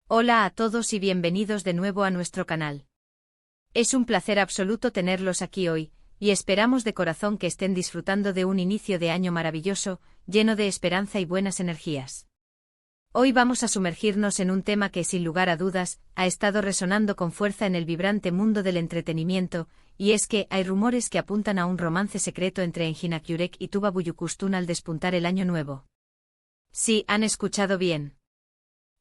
Hola a todos y bienvenidos de nuevo a nuestro canal. Es un placer absoluto tenerlos aquí hoy, y esperamos de corazón que estén disfrutando de un inicio de año maravilloso, lleno de esperanza y buenas energías. Hoy vamos a sumergirnos en un tema que, sin lugar a dudas, ha estado resonando con fuerza en el vibrante mundo del entretenimiento, y es que hay rumores que apuntan a un romance secreto entre Engin Akyurek y Tuba Büyüküstün al despuntar el año nuevo. Sí, han escuchado bien.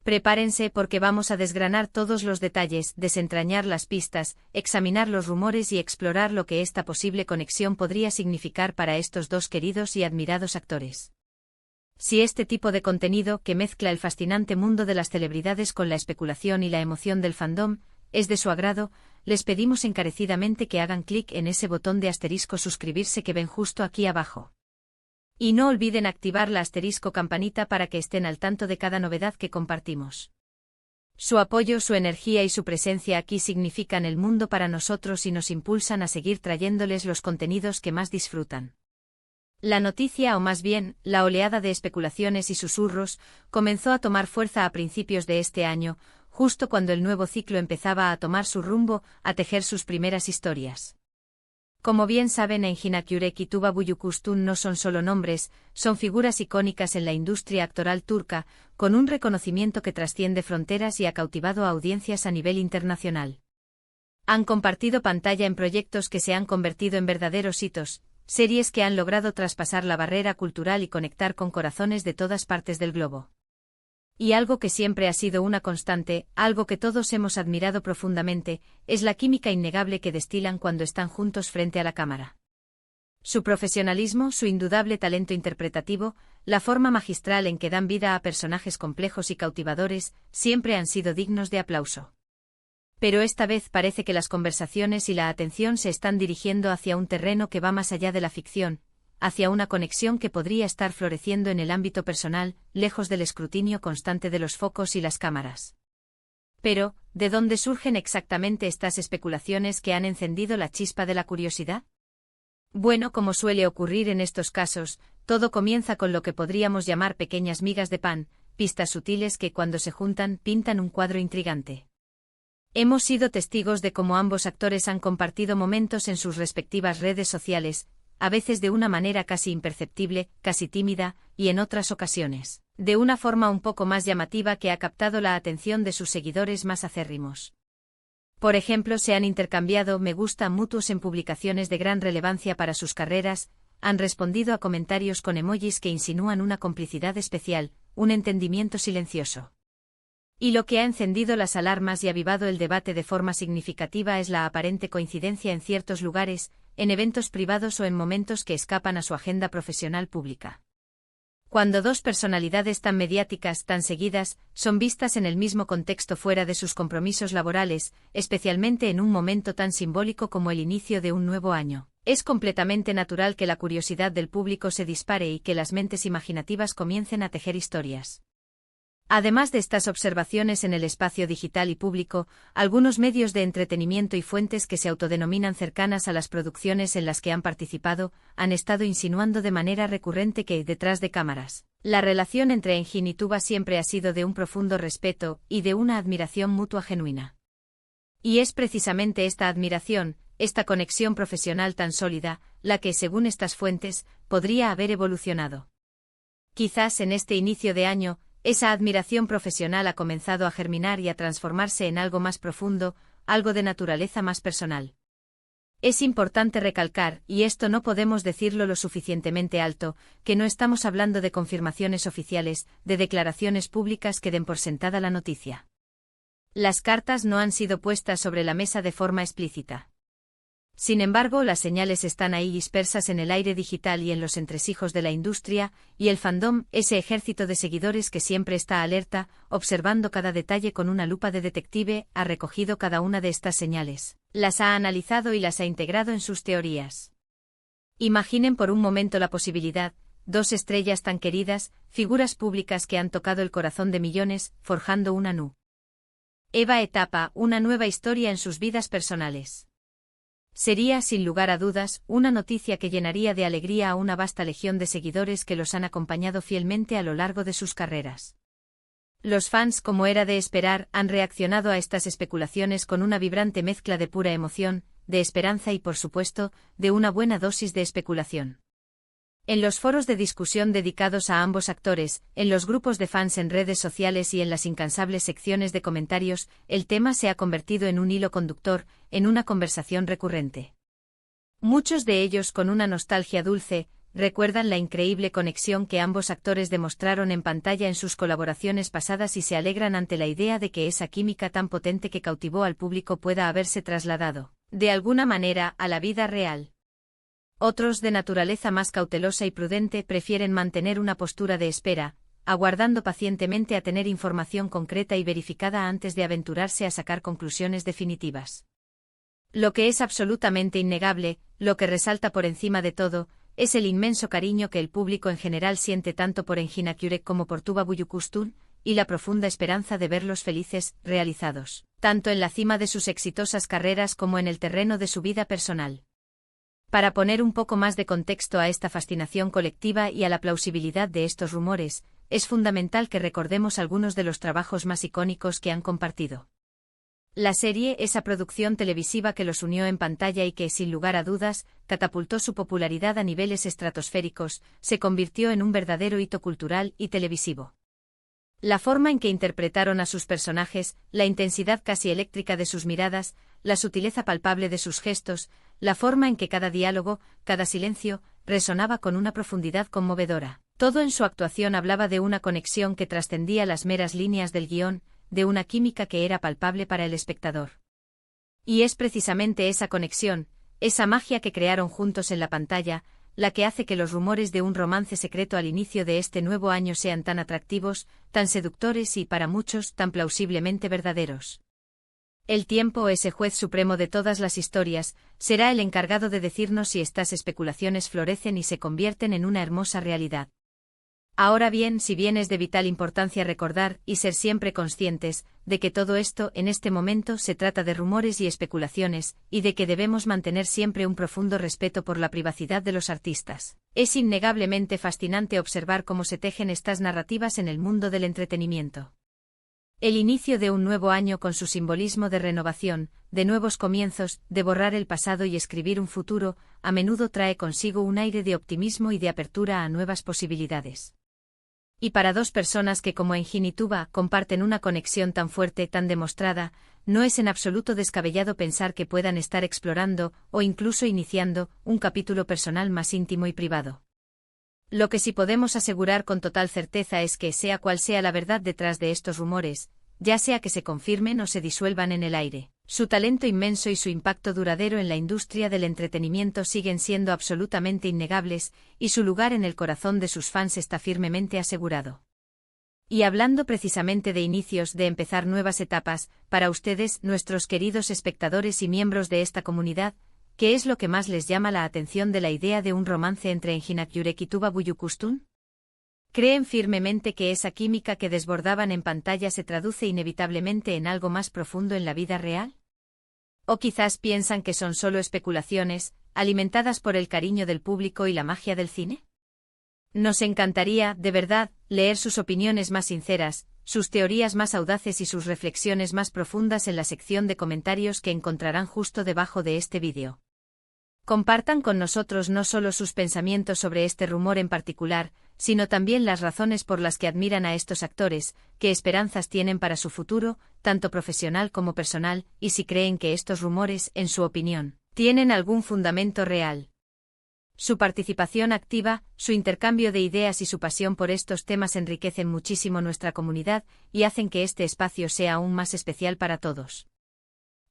Prepárense porque vamos a desgranar todos los detalles, desentrañar las pistas, examinar los rumores y explorar lo que esta posible conexión podría significar para estos dos queridos y admirados actores. Si este tipo de contenido, que mezcla el fascinante mundo de las celebridades con la especulación y la emoción del fandom, es de su agrado, les pedimos encarecidamente que hagan clic en ese botón de asterisco suscribirse que ven justo aquí abajo. Y no olviden activar la asterisco campanita para que estén al tanto de cada novedad que compartimos. Su apoyo, su energía y su presencia aquí significan el mundo para nosotros y nos impulsan a seguir trayéndoles los contenidos que más disfrutan. La noticia, o más bien, la oleada de especulaciones y susurros, comenzó a tomar fuerza a principios de este año, justo cuando el nuevo ciclo empezaba a tomar su rumbo, a tejer sus primeras historias. Como bien saben, Engin Akyurek y Tuba Büyüküstün no son solo nombres, son figuras icónicas en la industria actoral turca, con un reconocimiento que trasciende fronteras y ha cautivado a audiencias a nivel internacional. Han compartido pantalla en proyectos que se han convertido en verdaderos hitos, series que han logrado traspasar la barrera cultural y conectar con corazones de todas partes del globo. Y algo que siempre ha sido una constante, algo que todos hemos admirado profundamente, es la química innegable que destilan cuando están juntos frente a la cámara. Su profesionalismo, su indudable talento interpretativo, la forma magistral en que dan vida a personajes complejos y cautivadores, siempre han sido dignos de aplauso. Pero esta vez parece que las conversaciones y la atención se están dirigiendo hacia un terreno que va más allá de la ficción, hacia una conexión que podría estar floreciendo en el ámbito personal, lejos del escrutinio constante de los focos y las cámaras. Pero, ¿de dónde surgen exactamente estas especulaciones que han encendido la chispa de la curiosidad? Bueno, como suele ocurrir en estos casos, todo comienza con lo que podríamos llamar pequeñas migas de pan, pistas sutiles que cuando se juntan pintan un cuadro intrigante. Hemos sido testigos de cómo ambos actores han compartido momentos en sus respectivas redes sociales, a veces de una manera casi imperceptible, casi tímida, y en otras ocasiones, de una forma un poco más llamativa que ha captado la atención de sus seguidores más acérrimos. Por ejemplo, se han intercambiado me gusta mutuos en publicaciones de gran relevancia para sus carreras, han respondido a comentarios con emojis que insinúan una complicidad especial, un entendimiento silencioso. Y lo que ha encendido las alarmas y avivado el debate de forma significativa es la aparente coincidencia en ciertos lugares, en eventos privados o en momentos que escapan a su agenda profesional pública. Cuando dos personalidades tan mediáticas, tan seguidas, son vistas en el mismo contexto fuera de sus compromisos laborales, especialmente en un momento tan simbólico como el inicio de un nuevo año, es completamente natural que la curiosidad del público se dispare y que las mentes imaginativas comiencen a tejer historias. Además de estas observaciones en el espacio digital y público, algunos medios de entretenimiento y fuentes que se autodenominan cercanas a las producciones en las que han participado, han estado insinuando de manera recurrente que, detrás de cámaras, la relación entre Engin y Tuba siempre ha sido de un profundo respeto y de una admiración mutua genuina. Y es precisamente esta admiración, esta conexión profesional tan sólida, la que, según estas fuentes, podría haber evolucionado. Quizás en este inicio de año, esa admiración profesional ha comenzado a germinar y a transformarse en algo más profundo, algo de naturaleza más personal. Es importante recalcar, y esto no podemos decirlo lo suficientemente alto, que no estamos hablando de confirmaciones oficiales, de declaraciones públicas que den por sentada la noticia. Las cartas no han sido puestas sobre la mesa de forma explícita. Sin embargo, las señales están ahí dispersas en el aire digital y en los entresijos de la industria, y el fandom, ese ejército de seguidores que siempre está alerta, observando cada detalle con una lupa de detective, ha recogido cada una de estas señales, las ha analizado y las ha integrado en sus teorías. Imaginen por un momento la posibilidad, dos estrellas tan queridas, figuras públicas que han tocado el corazón de millones, forjando una nueva etapa, una nueva historia en sus vidas personales. Sería, sin lugar a dudas, una noticia que llenaría de alegría a una vasta legión de seguidores que los han acompañado fielmente a lo largo de sus carreras. Los fans, como era de esperar, han reaccionado a estas especulaciones con una vibrante mezcla de pura emoción, de esperanza y, por supuesto, de una buena dosis de especulación. En los foros de discusión dedicados a ambos actores, en los grupos de fans en redes sociales y en las incansables secciones de comentarios, el tema se ha convertido en un hilo conductor, en una conversación recurrente. Muchos de ellos, con una nostalgia dulce, recuerdan la increíble conexión que ambos actores demostraron en pantalla en sus colaboraciones pasadas y se alegran ante la idea de que esa química tan potente que cautivó al público pueda haberse trasladado, de alguna manera, a la vida real. Otros, de naturaleza más cautelosa y prudente, prefieren mantener una postura de espera, aguardando pacientemente a tener información concreta y verificada antes de aventurarse a sacar conclusiones definitivas. Lo que es absolutamente innegable, lo que resalta por encima de todo, es el inmenso cariño que el público en general siente tanto por Engin Akyurek como por Tuba Büyüküstün, y la profunda esperanza de verlos felices, realizados, tanto en la cima de sus exitosas carreras como en el terreno de su vida personal. Para poner un poco más de contexto a esta fascinación colectiva y a la plausibilidad de estos rumores, es fundamental que recordemos algunos de los trabajos más icónicos que han compartido. La serie, esa producción televisiva que los unió en pantalla y que, sin lugar a dudas, catapultó su popularidad a niveles estratosféricos, se convirtió en un verdadero hito cultural y televisivo. La forma en que interpretaron a sus personajes, la intensidad casi eléctrica de sus miradas, la sutileza palpable de sus gestos, la forma en que cada diálogo, cada silencio, resonaba con una profundidad conmovedora. Todo en su actuación hablaba de una conexión que trascendía las meras líneas del guión, de una química que era palpable para el espectador. Y es precisamente esa conexión, esa magia que crearon juntos en la pantalla, la que hace que los rumores de un romance secreto al inicio de este nuevo año sean tan atractivos, tan seductores y, para muchos, tan plausiblemente verdaderos. El tiempo, ese juez supremo de todas las historias, será el encargado de decirnos si estas especulaciones florecen y se convierten en una hermosa realidad. Ahora bien, si bien es de vital importancia recordar y ser siempre conscientes de que todo esto en este momento se trata de rumores y especulaciones, y de que debemos mantener siempre un profundo respeto por la privacidad de los artistas, es innegablemente fascinante observar cómo se tejen estas narrativas en el mundo del entretenimiento. El inicio de un nuevo año con su simbolismo de renovación, de nuevos comienzos, de borrar el pasado y escribir un futuro, a menudo trae consigo un aire de optimismo y de apertura a nuevas posibilidades. Y para dos personas que como Engin y Tuba comparten una conexión tan fuerte, tan demostrada, no es en absoluto descabellado pensar que puedan estar explorando, o incluso iniciando, un capítulo personal más íntimo y privado. Lo que sí podemos asegurar con total certeza es que, sea cual sea la verdad detrás de estos rumores, ya sea que se confirmen o se disuelvan en el aire, su talento inmenso y su impacto duradero en la industria del entretenimiento siguen siendo absolutamente innegables, y su lugar en el corazón de sus fans está firmemente asegurado. Y hablando precisamente de inicios, de empezar nuevas etapas, para ustedes, nuestros queridos espectadores y miembros de esta comunidad, ¿qué es lo que más les llama la atención de la idea de un romance entre Engin Akyurek y Tuba Büyüküstün? ¿Creen firmemente que esa química que desbordaban en pantalla se traduce inevitablemente en algo más profundo en la vida real? ¿O quizás piensan que son solo especulaciones, alimentadas por el cariño del público y la magia del cine? Nos encantaría, de verdad, leer sus opiniones más sinceras, sus teorías más audaces y sus reflexiones más profundas en la sección de comentarios que encontrarán justo debajo de este vídeo. Compartan con nosotros no solo sus pensamientos sobre este rumor en particular, sino también las razones por las que admiran a estos actores, qué esperanzas tienen para su futuro, tanto profesional como personal, y si creen que estos rumores, en su opinión, tienen algún fundamento real. Su participación activa, su intercambio de ideas y su pasión por estos temas enriquecen muchísimo nuestra comunidad y hacen que este espacio sea aún más especial para todos.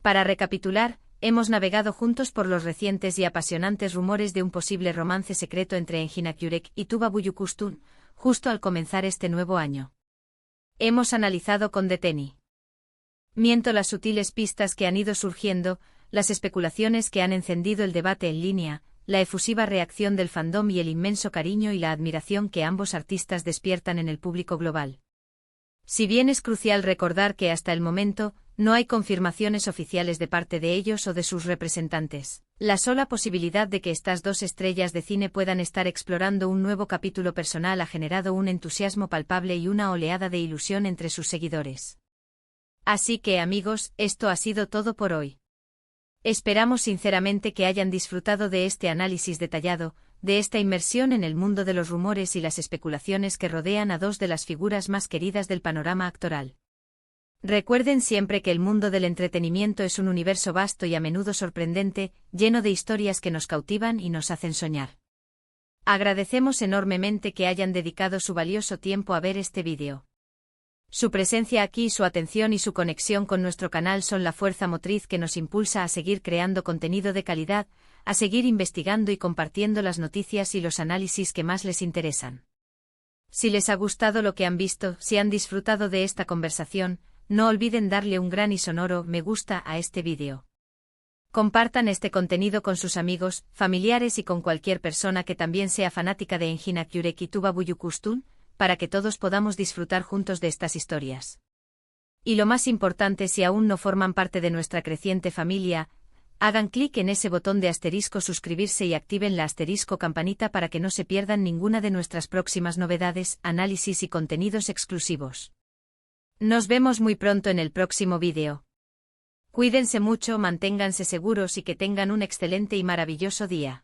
Para recapitular, hemos navegado juntos por los recientes y apasionantes rumores de un posible romance secreto entre Engin Akyurek y Tuba Büyüküstün, justo al comenzar este nuevo año. Hemos analizado con detenimiento las sutiles pistas que han ido surgiendo, las especulaciones que han encendido el debate en línea, la efusiva reacción del fandom y el inmenso cariño y la admiración que ambos artistas despiertan en el público global. Si bien es crucial recordar que hasta el momento, no hay confirmaciones oficiales de parte de ellos o de sus representantes. La sola posibilidad de que estas dos estrellas de cine puedan estar explorando un nuevo capítulo personal ha generado un entusiasmo palpable y una oleada de ilusión entre sus seguidores. Así que, amigos, esto ha sido todo por hoy. Esperamos sinceramente que hayan disfrutado de este análisis detallado, de esta inmersión en el mundo de los rumores y las especulaciones que rodean a dos de las figuras más queridas del panorama actoral. Recuerden siempre que el mundo del entretenimiento es un universo vasto y a menudo sorprendente, lleno de historias que nos cautivan y nos hacen soñar. Agradecemos enormemente que hayan dedicado su valioso tiempo a ver este vídeo. Su presencia aquí, su atención y su conexión con nuestro canal son la fuerza motriz que nos impulsa a seguir creando contenido de calidad, a seguir investigando y compartiendo las noticias y los análisis que más les interesan. Si les ha gustado lo que han visto, si han disfrutado de esta conversación, no olviden darle un gran y sonoro me gusta a este vídeo. Compartan este contenido con sus amigos, familiares y con cualquier persona que también sea fanática de Enginak Yureki Tuba Buyukustun, para que todos podamos disfrutar juntos de estas historias. Y lo más importante, si aún no forman parte de nuestra creciente familia, hagan clic en ese botón de asterisco suscribirse y activen la asterisco campanita para que no se pierdan ninguna de nuestras próximas novedades, análisis y contenidos exclusivos. Nos vemos muy pronto en el próximo vídeo. Cuídense mucho, manténganse seguros y que tengan un excelente y maravilloso día.